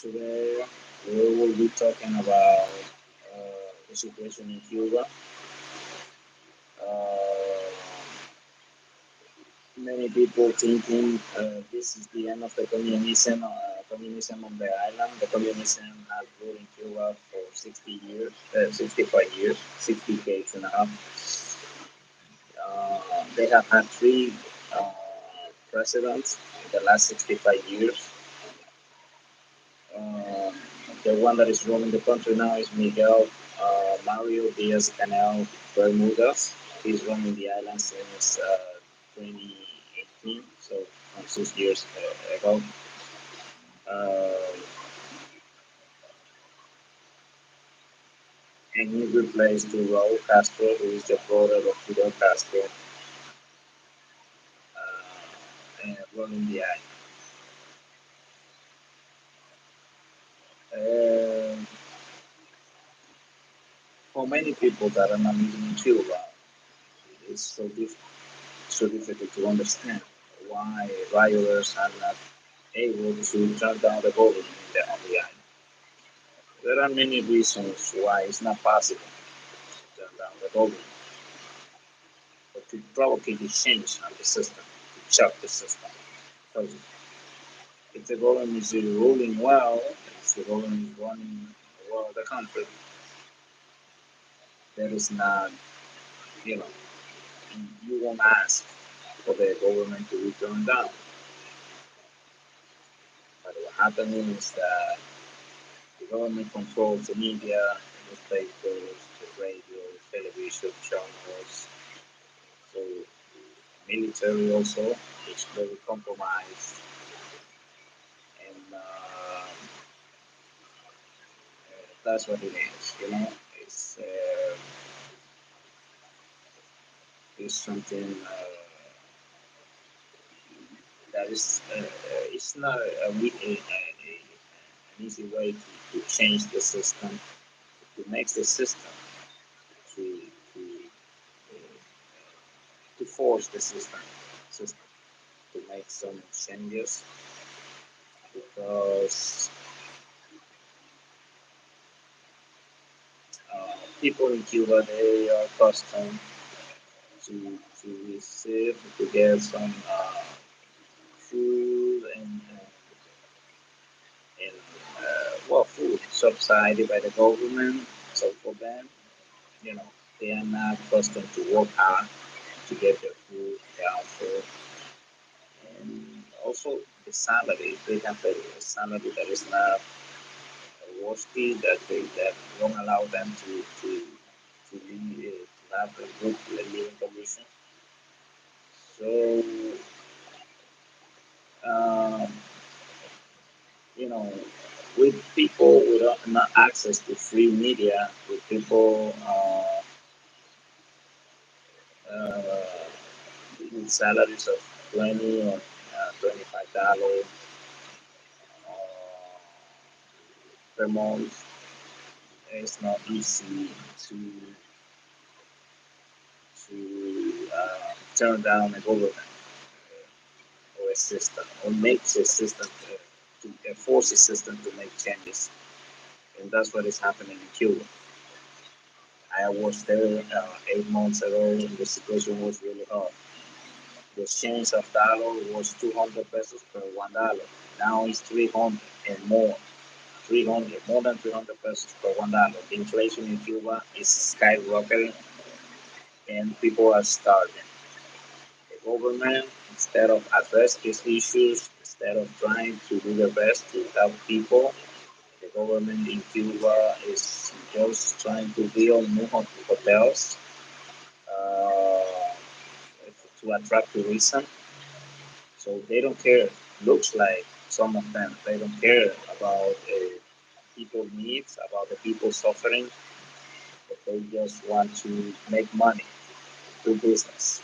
Today we will be talking about the situation in Cuba. Uh, Many people thinking this is the end of the communism on the island. The communism has ruled in Cuba for 60 years, 65 years, 60 decades and a half. They have had three uh, presidents in the last 65 years. Uh, the one that is ruling the country now is Miguel Mario Diaz-Canel Bermudez. He's running the island since 2018, so 6 years ago. Uh, and he replaced Raul Castro, who is the brother of Fidel Castro, and running the island. For many people that are not living in Cuba, it's so difficult to understand why rioters are not able to turn down the government on the island. There are many reasons why it's not possible to turn down the government, but to provoke a change on the system, to shock the system. Because if the government is ruling well, if the government is running well the country, there is not, you know, you won't ask for the government to be turned down. But what happening is that the government controls the media, the newspapers, the radio, television channels. So military also is very compromised, and that's what it is. You know, it's something that is it's not an easy way to change the system, to make the system to to to force the system to make some changes because people in Cuba they are accustomed to receive to get some food and well food subsidized by the government. So for them, you know, they are not accustomed to work hard to get their food, their own food, and also the salary. They have a salary that is not worthy that won't allow them to live to have a good living condition. So uh, you know, with people without not access to free media, with people uh, with salaries of 20 or $25 per month, it's not easy to turn down a government or a system or make a system to force a system to make changes. And that's what is happening in Cuba. I was there 8 months ago, and the situation was really hard. The exchange of dollar was 200 pesos per $1. Now it's 300 and more. 300, more than 300 pesos per $1. The inflation in Cuba is skyrocketing and people are starving. The government, instead of address these issues, instead of trying to do their best to help people, the government in Cuba is just trying to build new hotels uh, to attract tourism. So they don't care. Looks like some of them they don't care about people's needs, about the people suffering, but they just want to make money, do business,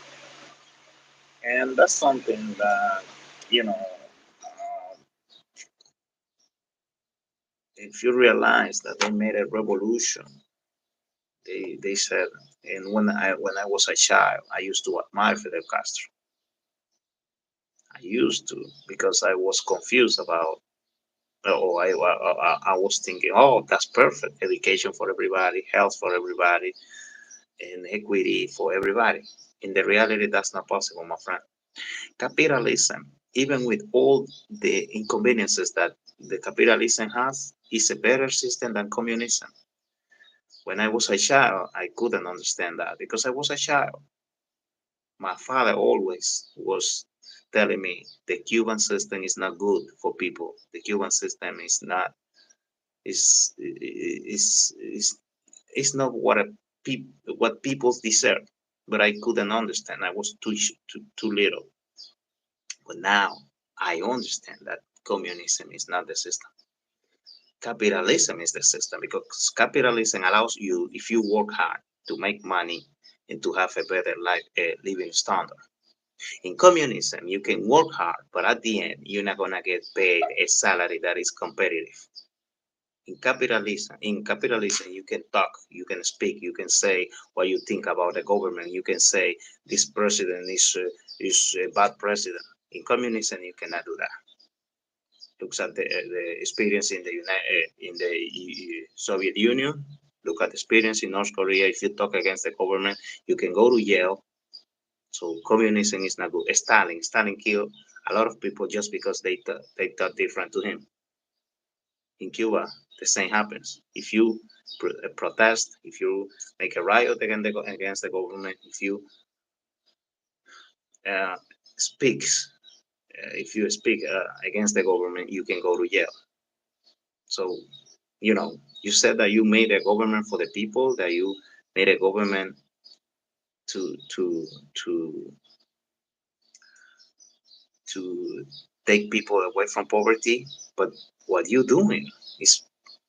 and that's something that you know. Uh, if you realize that they made a revolution, they said, and when I was a child, I used to admire Fidel Castro. I used to because I was confused about Oh, I was thinking, oh, that's perfect. Education for everybody, health for everybody, and equity for everybody. In the reality, that's not possible, my friend. Capitalism, even with all the inconveniences that the capitalism has, is a better system than communism. When I was a child, I couldn't understand that because I was a child. My father always was telling me the Cuban system is not good for people. The Cuban system is not is is not what what people deserve. But I couldn't understand. I was too little. But now I understand that communism is not the system. Capitalism is the system because capitalism allows you, if you work hard, to make money and to have a better life, living standard. In communism, you can work hard, but at the end, you're not gonna get paid a salary that is competitive. In capitalism, you can talk, you can speak, you can say what you think about the government. You can say this president is a bad president. In communism, you cannot do that. Looks at the experience in the Soviet Union. Look at the experience in North Korea. If you talk against the government, you can go to jail. So communism is not good. Stalin killed a lot of people just because they thought different to him. In Cuba, the same happens. If you protest, if you make a riot against the government, if you uh, speaks, if you speak against the government, you can go to jail. So you said that you made a government for the people, that you made a government to to to to take people away from poverty, but what you're doing is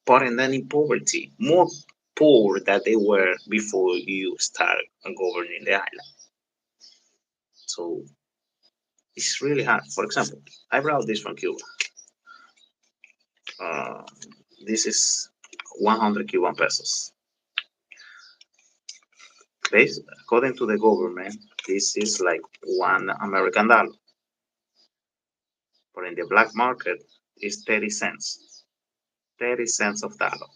putting them in poverty, more poor than they were before you start governing the island. So it's really hard. For example, I brought this from Cuba. Uh, this is 100 Cuban pesos. Based, according to the government, this is like $1 American, but in the black market, it's 30 cents. 30 cents of dollar.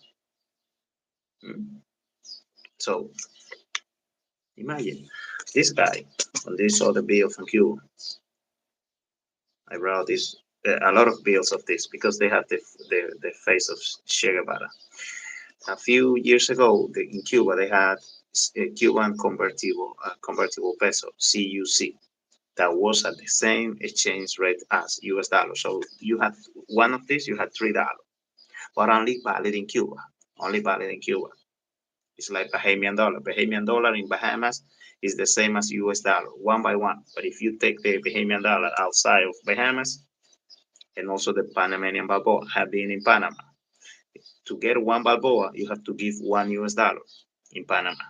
Mm. So imagine this guy on this other bill from Cuba. I brought this a lot of bills of this because they have the face of Che Guevara. A few years ago, in Cuba, they had a Cuban convertible peso (CUC) that was at the same exchange rate as US dollar. So you had one of these, you had $3, but only valid in Cuba. Only valid in Cuba. It's like Bahamian dollar. Bahamian dollar in Bahamas is the same as US dollar, one by one. But if you take the Bahamian dollar outside of Bahamas, and also the Panamanian Balboa have been in Panama, to get one Balboa, you have to give $1 in Panama.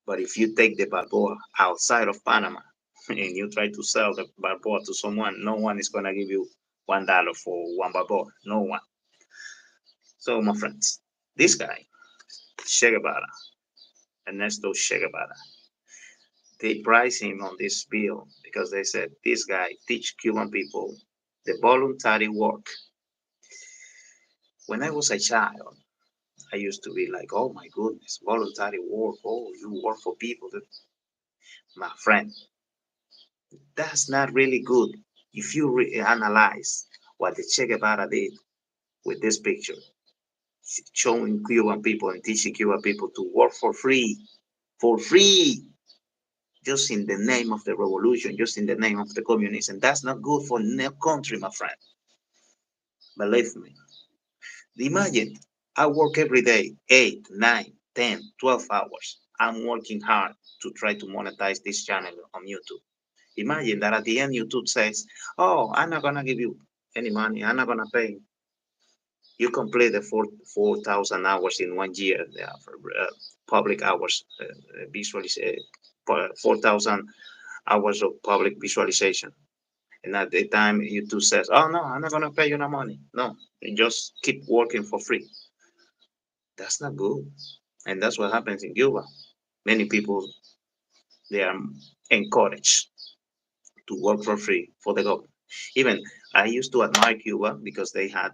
But if you take the Balboa outside of Panama and you try to sell the Balboa to someone, no one is going to give you $1 for one Balboa. No one. So, my friends, this guy, Che Guevara, Ernesto Che Guevara, they priced him on this bill because they said this guy teach Cuban people the voluntary work. When I was a child, I used to be like, oh my goodness, voluntary work. Oh, you work for people. My friend, that's not really good. If you analyze what the Che Guevara did with this picture, showing Cuban people and teaching Cuban people to work for free, just in the name of the revolution, just in the name of the communism. That's not good for no country, my friend. Believe me. Imagine I work every day, 8, 9, 10, 12 hours. I'm working hard to try to monetize this channel on YouTube. Imagine that at the end, YouTube says, oh, I'm not going to give you any money. I'm not going to pay. You complete the 4,000 hours in 1 year, for, public hours, 4,000 hours of public visualization. And at the time, YouTube says, oh, no, I'm not going to pay you no money. No, you just keep working for free. That's not good. And that's what happens in Cuba. Many people, they are encouraged to work for free for the government. Even I used to admire Cuba because they had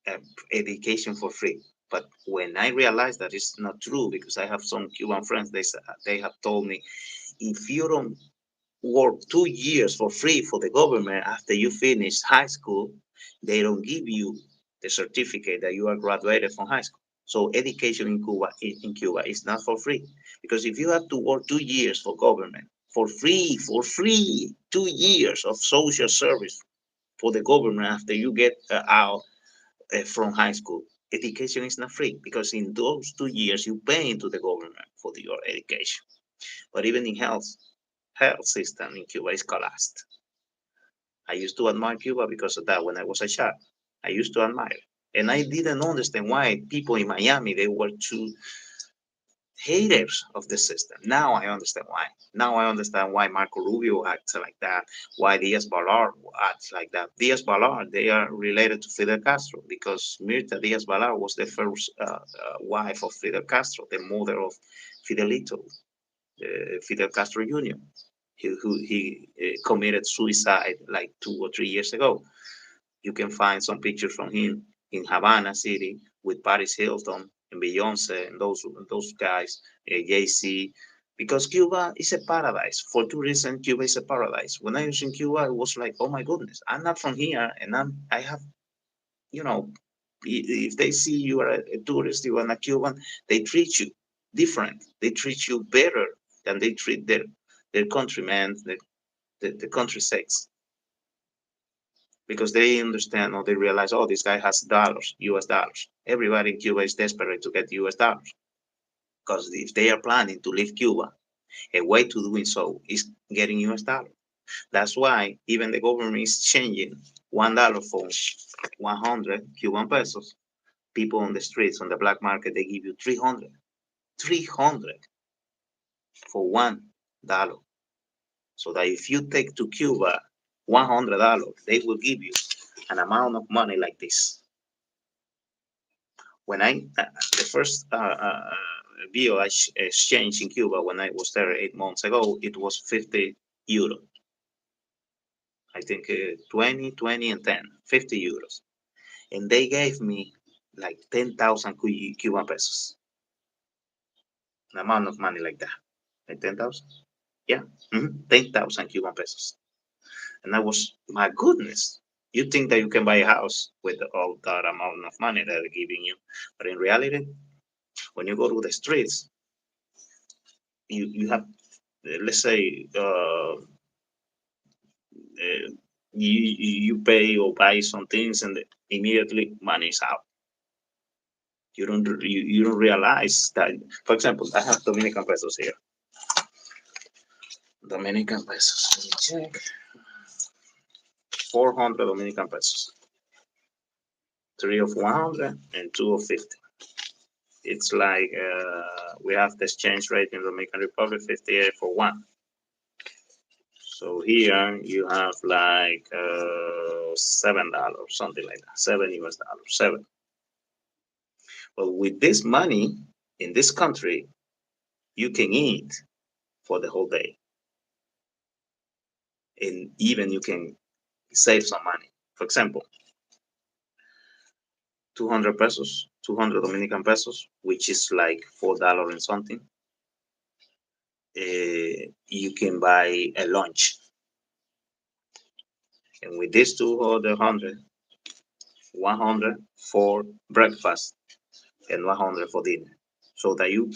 uh, education for free. But when I realized that it's not true, because I have some Cuban friends, they have told me, if you don't work 2 years for free for the government after you finish high school, they don't give you the certificate that you are graduated from high school. So education in Cuba is not for free, because if you have to work 2 years for government for free, 2 years of social service for the government after you get out from high school. Education is not free, because in those 2 years you pay into the government for your education. But even in health system in Cuba is collapsed. I used to admire Cuba because of that when I was a child. I used to admire. And I didn't understand why people in Miami they were too haters of the system. Now I understand why. Now I understand why Marco Rubio acts like that, why Diaz Balart acts like that. Diaz Balart, they are related to Fidel Castro, because Mirta Diaz Balart was the first wife of Fidel Castro, the mother of Fidelito, Fidel Castro Jr., who committed suicide like 2 or 3 years ago. You can find some pictures from him in Havana City with Paris Hilton and Beyonce and those guys, Jay Z. Because Cuba is a paradise. For two reasons, Cuba is a paradise. When I was in Cuba, it was like, oh my goodness, I'm not from here, and I have, you know, if they see you are a tourist, you are a Cuban, they treat you different. They treat you better than they treat their countrymen, the country sakes, because they understand or they realize, oh, this guy has dollars, US dollars. Everybody in Cuba is desperate to get US dollars, because if they are planning to leave Cuba, a way to doing so is getting US dollars. That's why even the government is changing $1 for 100 Cuban pesos. People on the streets, on the black market, they give you 300 for $1. So that if you take to Cuba $100, they will give you an amount of money like this. When the first bill exchange in Cuba when I was there 8 months ago, it was 50 euro. I think 20, 20, and 10, 50 euros. And they gave me like 10,000 Cuban pesos, an amount of money like that. Like 10,000? Yeah, 10,000 Cuban pesos. And I was, my goodness, you think that you can buy a house with all that amount of money that they're giving you. But in reality, when you go to the streets, you have, let's say, you pay or buy some things and immediately money is out. You don't realize that. For example, I have Dominican pesos here. Dominican pesos. Let me check. 400 Dominican pesos. Three of 100 and two of 50. It's like we have the exchange rate in Dominican Republic 58 for one. So here you have like $7, something like that, $7 US, 7. But with this money in this country, you can eat for the whole day, and even you can save some money. For example, 200 pesos, 200 Dominican pesos, which is like $4 and something. You can buy a lunch, and with this 200, 100 for breakfast and 100 for dinner. So that you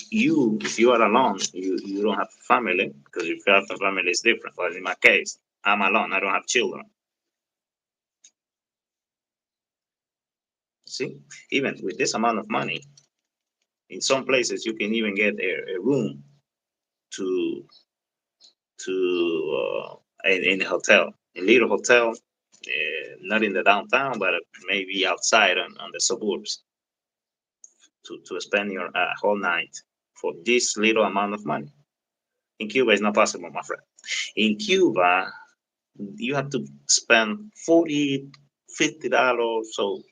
if you are alone, you don't have family, because if you have a family, it's different. But in my case, I'm alone. I don't have children. See, even with this amount of money, in some places you can even get a room to in a hotel, a little hotel, not in the downtown, but maybe outside on the suburbs, to spend your whole night for this little amount of money. In Cuba, it's not possible, my friend. In Cuba, you have to spend 40, $50. So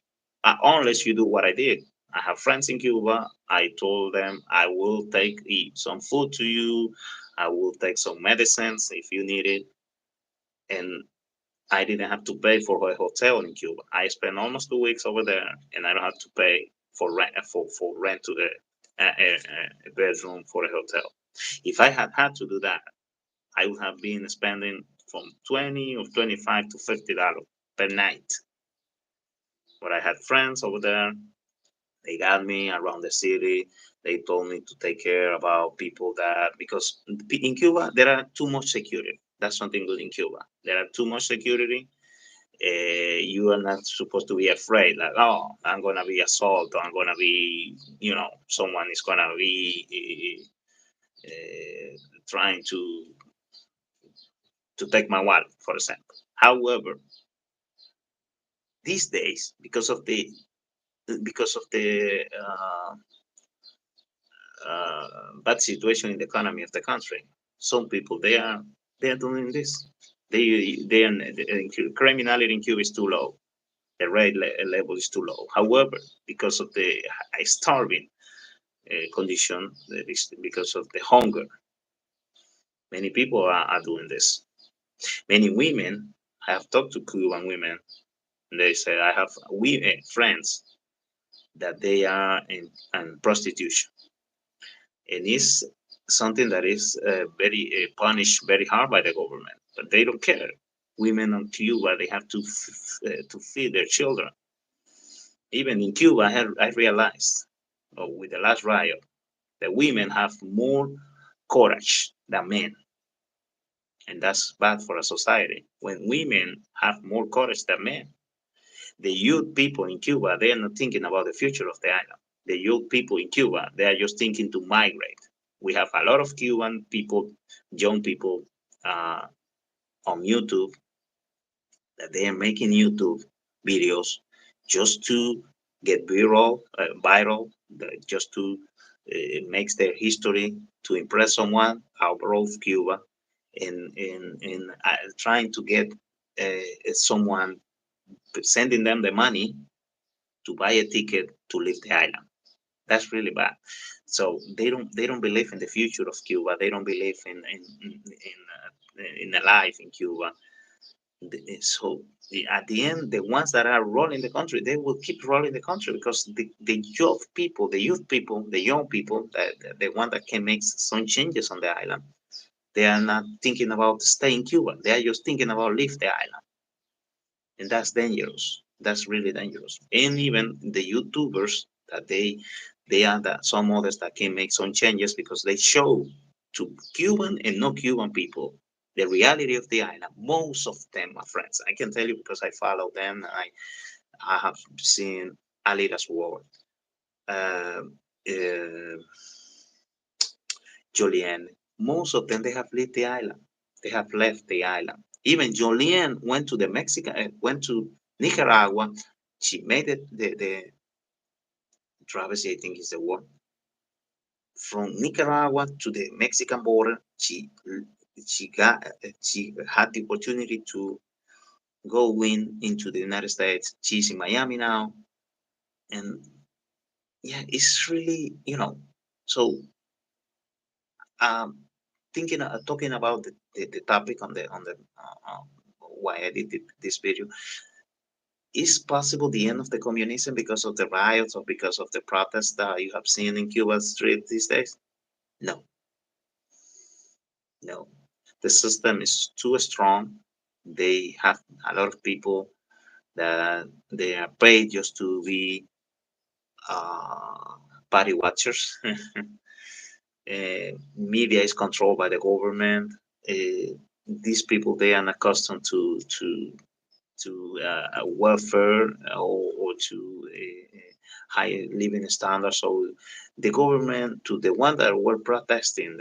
unless you do what I did, I have friends in Cuba. I told them I will take some food to you. I will take some medicines if you need it. And I didn't have to pay for a hotel in Cuba. I spent almost 2 weeks over there, and I don't have to pay for rent to a bedroom for a hotel. If I had had to do that, I would have been spending from 20 or 25 to $50 per night. But I had friends over there. They got me around the city. They told me to take care about people that, because in Cuba there are too much security. That's something good in Cuba. There are too much security. You are not supposed to be afraid, like, oh, I'm gonna be assaulted. I'm gonna be, someone is gonna be trying to take my wallet, for example. However, these days, because of the bad situation in the economy of the country, some people they are doing this. The criminality in Cuba is too low. The rate level is too low. However, because of the starving condition, that is because of the hunger, many people are doing this. Many women, I have talked to Cuban women, and they say I have friends that they are in prostitution, and it's something that is very punished very hard by the government, but they don't care. Women on Cuba, they have to feed their children. Even in Cuba, I realized, with the last riot, that women have more courage than men, and that's bad for a society. When women have more courage than men, the youth people in Cuba, they are not thinking about the future of the island. The youth people in Cuba, they are just thinking to migrate. We have a lot of Cuban people, young people, uh, on YouTube, that they are making YouTube videos just to get viral, just to make their history, to impress someone out of Cuba, in trying to get someone, sending them the money to buy a ticket to leave the island. That's really bad. So they don't believe in the future of Cuba. They don't believe in a life in Cuba. So at the end, the ones that are rolling the country, they will keep rolling the country, because the youth people, the young people, the one that can make some changes on the island, they are not thinking about staying in Cuba. They are just thinking about leave the island, and that's dangerous. That's really dangerous. And even the YouTubers, that they are some others that can make some changes, because they show to Cuban and non Cuban people the reality of the island. Most of them are friends. I can tell you, because I follow them. I have seen Alita's World, uh, uh, Jolien. Most of them, they have left the island. They have left the island. Even Jolien went to Nicaragua. She made it the travesty, I think is the word, from Nicaragua to the Mexican border. She had the opportunity to go into the United States. She's in Miami now, and yeah, it's really, So, um, talking about the topic why I did this video, is possible the end of the communism because of the riots, or because of the protests that you have seen in Cuba's street these days? No, no. The system is too strong. They have a lot of people that they are paid just to be uh, party watchers. Media is controlled by the government. These people, they are not accustomed to welfare, or to high living standards. So the government, to the one that were protesting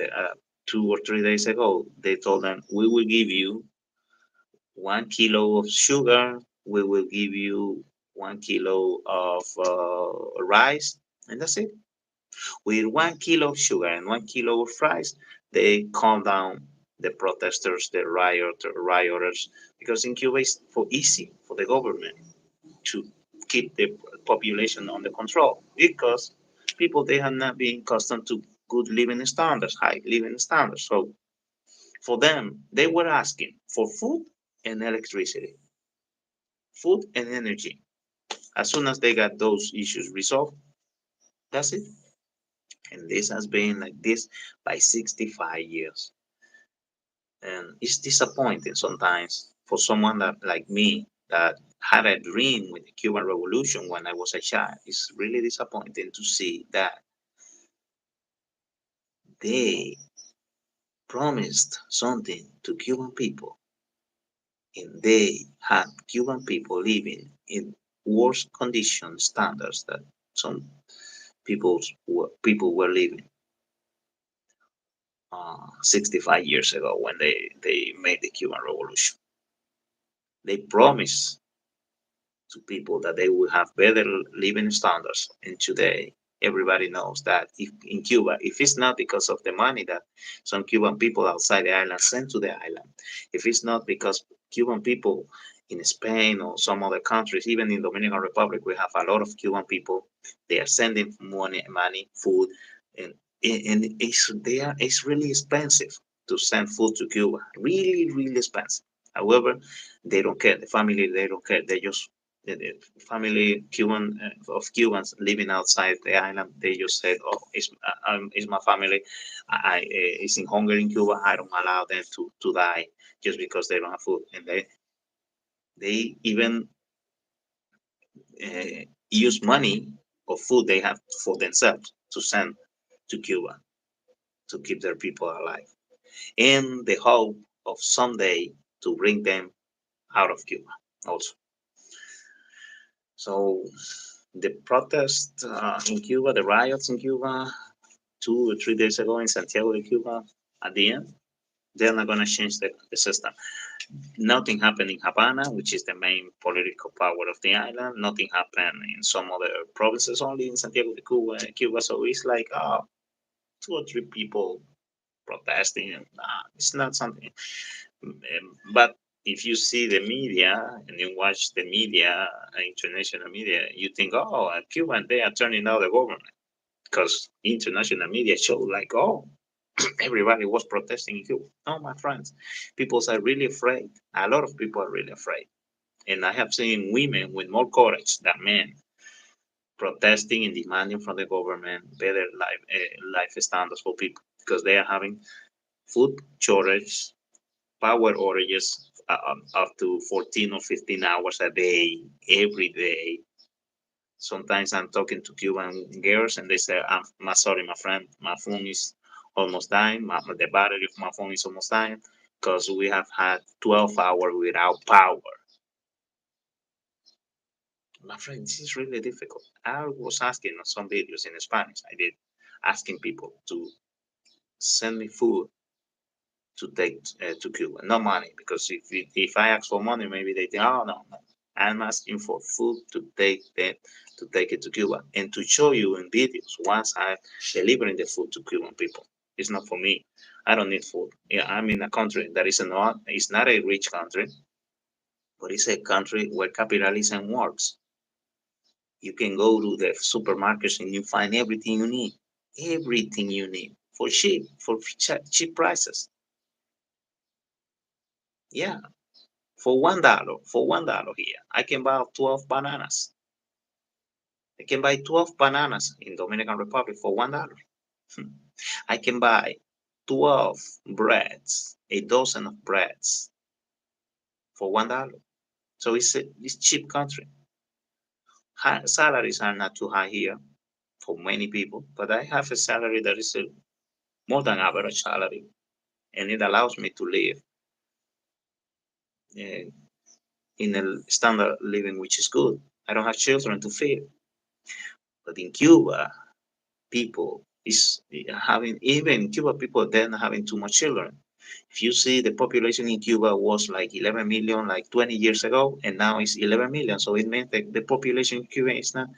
2 or 3 days ago, they told them, we will give you 1 kilo of sugar, we will give you 1 kilo of rice, and that's it. With 1 kilo of sugar and 1 kilo of rice, they calm down the protesters, the rioters, because in Cuba it's for easy for the government to keep the population under control, because people, they have not been accustomed to good living standards, high living standards. So for them, they were asking for food and electricity, food and energy. As soon as they got those issues resolved, that's it. And this has been like this by 65 years. And it's disappointing sometimes for someone that like me that had a dream with the Cuban Revolution when I was a child. It's really disappointing to see that they promised something to Cuban people and they had Cuban people living in worse condition standards that some people were living 65 years ago when they made the Cuban Revolution. They promised to people that they will have better living standards. And today, everybody knows that if in Cuba, if it's not because of the money that some Cuban people outside the island send to the island, if it's not because Cuban people in Spain or some other countries, even in Dominican Republic, we have a lot of Cuban people. They are sending money, food, and it's really expensive to send food to Cuba. Really, really expensive. However, they don't care. The family, they don't care. They just the family of Cubans living outside the island. They just said, "Oh, it's my family. It's in hunger in Cuba. I don't allow them to die just because they don't have food." And they even use money or food they have for themselves to send to Cuba to keep their people alive, in the hope of someday to bring them out of Cuba also. So the protest in Cuba, the riots in Cuba, 2 or 3 days ago in Santiago de Cuba, at the end, they're not going to change the system. Nothing happened in Havana, which is the main political power of the island. Nothing happened in some other provinces, only in Santiago de Cuba. So it's like 2 or 3 people protesting. It's not something. But if you see the media and you watch the media, international media, you think, oh, Cuba, they are turning out the government because international media show like, oh, everybody was protesting in Cuba. No, my friends, people are really afraid. A lot of people are really afraid. And I have seen women with more courage than men protesting and demanding from the government better life standards for people because they are having food shortage, power outages up to 14 or 15 hours a day, every day. Sometimes I'm talking to Cuban girls and they say, sorry, my friend, my phone is almost dying. The battery of my phone is almost dying because we have had 12 hours without power. My friend, this is really difficult. I was asking on some videos in Spanish. I did asking people to send me food to take to Cuba. No money, because if I ask for money, maybe they think, oh no. I'm asking for food to take it to Cuba and to show you in videos once I delivering the food to Cuban people. It's not for me. I don't need food. Yeah, I'm in a country that is not it's not a rich country, but it's a country where capitalism works. You can go to the supermarkets and you find everything you need for cheap prices. Yeah, for $1 here, I can buy 12 bananas. I can buy 12 bananas in Dominican Republic for $1. I can buy 12 breads, a dozen of breads for $1. So it's cheap country. Salaries are not too high here for many people, but I have a salary that is more than average salary, and it allows me to live uh, in a standard living which is good. I don't have children to feed, but in Cuba, people is having even Cuba people then having too much children. If you see the population in Cuba was like 11 million like 20 years ago, and now it's 11 million. So it means that the population in Cuba is not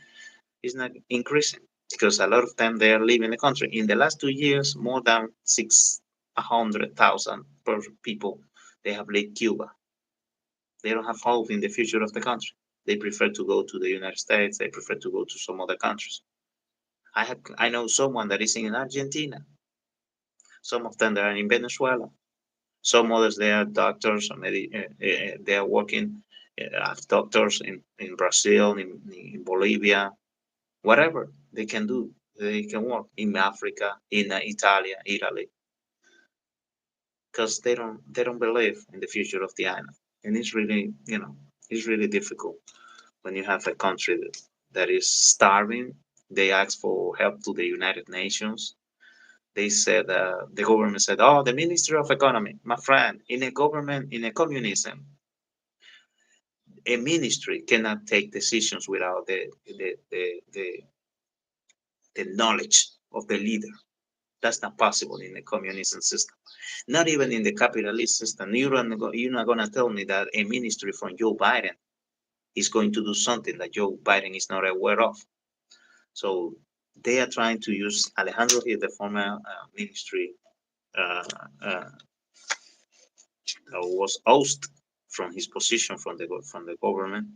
increasing because a lot of them they are leaving the country. In the last 2 years, more than 600,000 people they have left Cuba. They don't have hope in the future of the country. They prefer to go to the United States. They prefer to go to some other countries. I know someone that is in Argentina. Some of them that are in Venezuela. Some others, they are doctors, or they are working as doctors in Brazil, in Bolivia, whatever they can do. They can work in Africa, in Italy, because they don't believe in the future of the island, and it's really, it's really difficult when you have a country that is starving. They ask for help to the United Nations. They said, the government said, "Oh, the Ministry of Economy, my friend, in a government, in a communism, a ministry cannot take decisions without the knowledge of the leader. That's not possible in the communism system. Not even in the capitalist system. You're not going to tell me that a ministry from Joe Biden is going to do something that Joe Biden is not aware of." So they are trying to use Alejandro here, the former ministry, uh, uh, was ousted from his position from the government.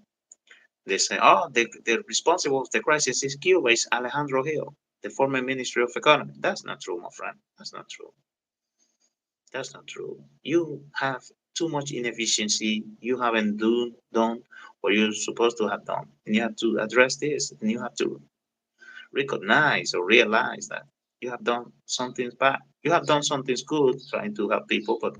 They say, "Oh, the responsible of the crisis is Cuba, is Alejandro Hill, the former Ministry of Economy." That's not true, my friend. That's not true. That's not true. You have too much inefficiency. You haven't done what you're supposed to have done, and you have to address this, and you have to recognize or realize that you have done something bad. You have done something good, trying to help people, but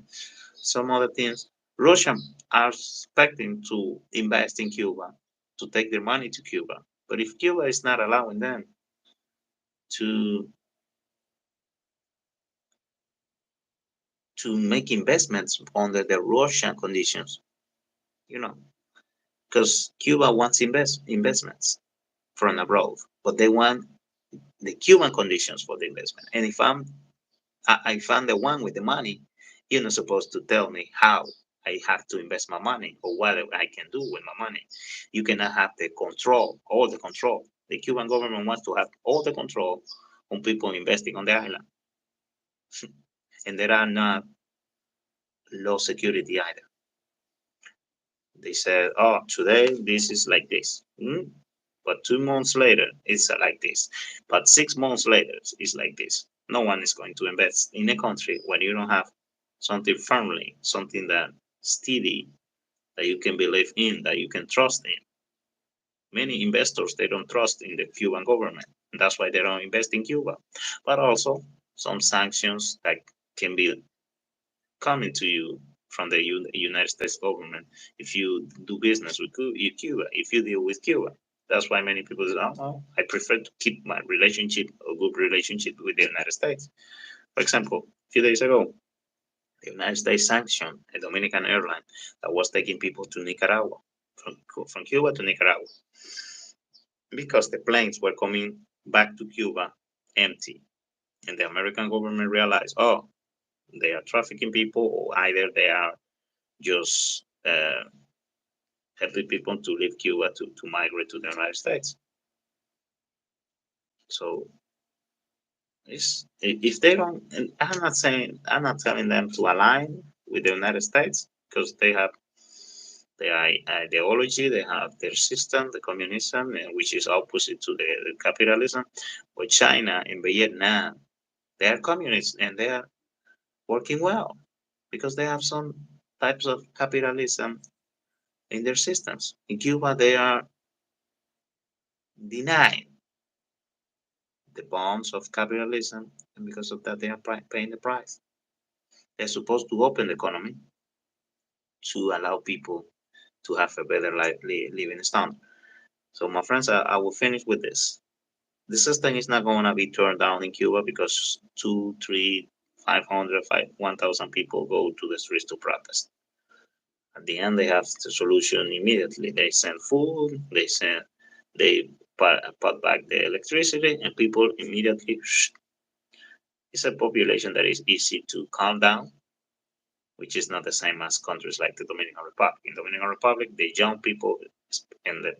some other things. Russian are expecting to invest in Cuba, to take their money to Cuba. But if Cuba is not allowing them to make investments under the Russian conditions, you know, because Cuba wants investments from abroad, but they want the Cuban conditions for the investment. And if I'm the one with the money, you're not supposed to tell me how I have to invest my money or what I can do with my money. You cannot have the control, all the control. The Cuban government wants to have all the control on people investing on the island. And there are not low security either. They said, "Oh, today this is like this." But 2 months later, it's like this. But 6 months later, it's like this. No one is going to invest in a country when you don't have something firmly, something that steady, that you can believe in, that you can trust in. Many investors, they don't trust in the Cuban government. And that's why they don't invest in Cuba. But also some sanctions that can be coming to you from the United States government if you do business with Cuba, if you deal with Cuba. That's why many people say, "Oh, no, I prefer to keep my relationship, a good relationship with the United States." For example, a few days ago, the United States sanctioned a Dominican airline that was taking people to Nicaragua, from Cuba to Nicaragua, because the planes were coming back to Cuba empty. And the American government realized, oh, they are trafficking people, or either they are just helping people to leave Cuba to migrate to the United States. So if they don't, and I'm not telling them to align with the United States, because they have their ideology, they have their system, the communism, which is opposite to the capitalism. But China and Vietnam, they are communists and they are working well because they have some types of capitalism in their systems. In Cuba, they are denying the bonds of capitalism, and because of that, they are paying the price. They're supposed to open the economy to allow people to have a better living standard. So, my friends, I will finish with this. The system is not going to be turned down in Cuba because 2, 3, 500, 1,000 people go to the streets to protest. At the end, they have the solution immediately. They send food, they put back the electricity, and people immediately. It's a population that is easy to calm down, which is not the same as countries like the Dominican Republic. In Dominican Republic, the young people and the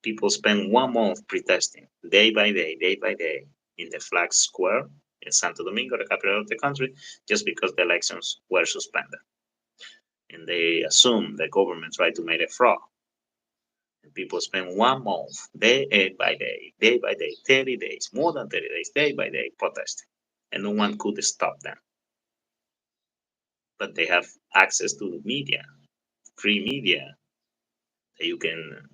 people spend 1 month protesting day by day in the Flag Square in Santo Domingo, the capital of the country, just because the elections were suspended. And they assume the government tried to make a fraud. And people spend 1 month, day by day, 30 days, more than 30 days, day by day, protesting. And no one could stop them. but they have access to media, free media, that you can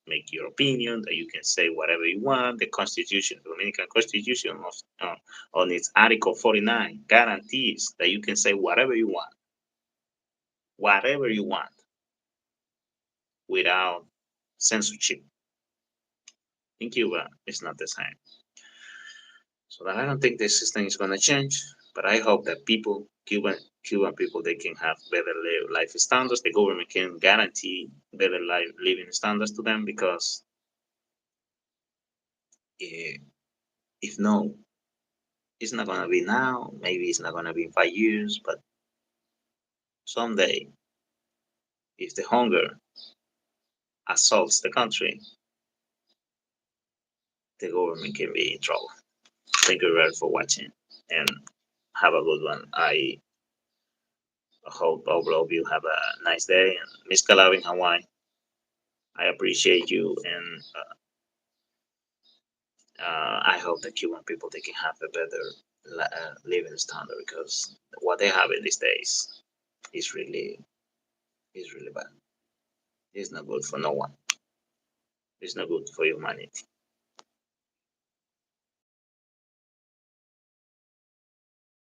make your opinion, that you can say whatever you want. The Constitution, the Dominican Constitution, on its Article 49, guarantees that you can say whatever you want, without censorship. In Cuba, it's not the same. So that I don't think the system is going to change, but I hope that Cuban people, they can have better life standards. The government can guarantee better living standards to them, because eh, if no, it's not going to be now. Maybe it's not going to be in 5 years, but someday, if the hunger assaults the country, the government can be in trouble. Thank you very much for watching, and have a good one. I hope all of you have a nice day. And Miss Calab in Hawaii, I appreciate you, and I hope the Cuban people, they can have a better living standard, because what they have in these days is really bad. It's not good for no one. It's not good for humanity.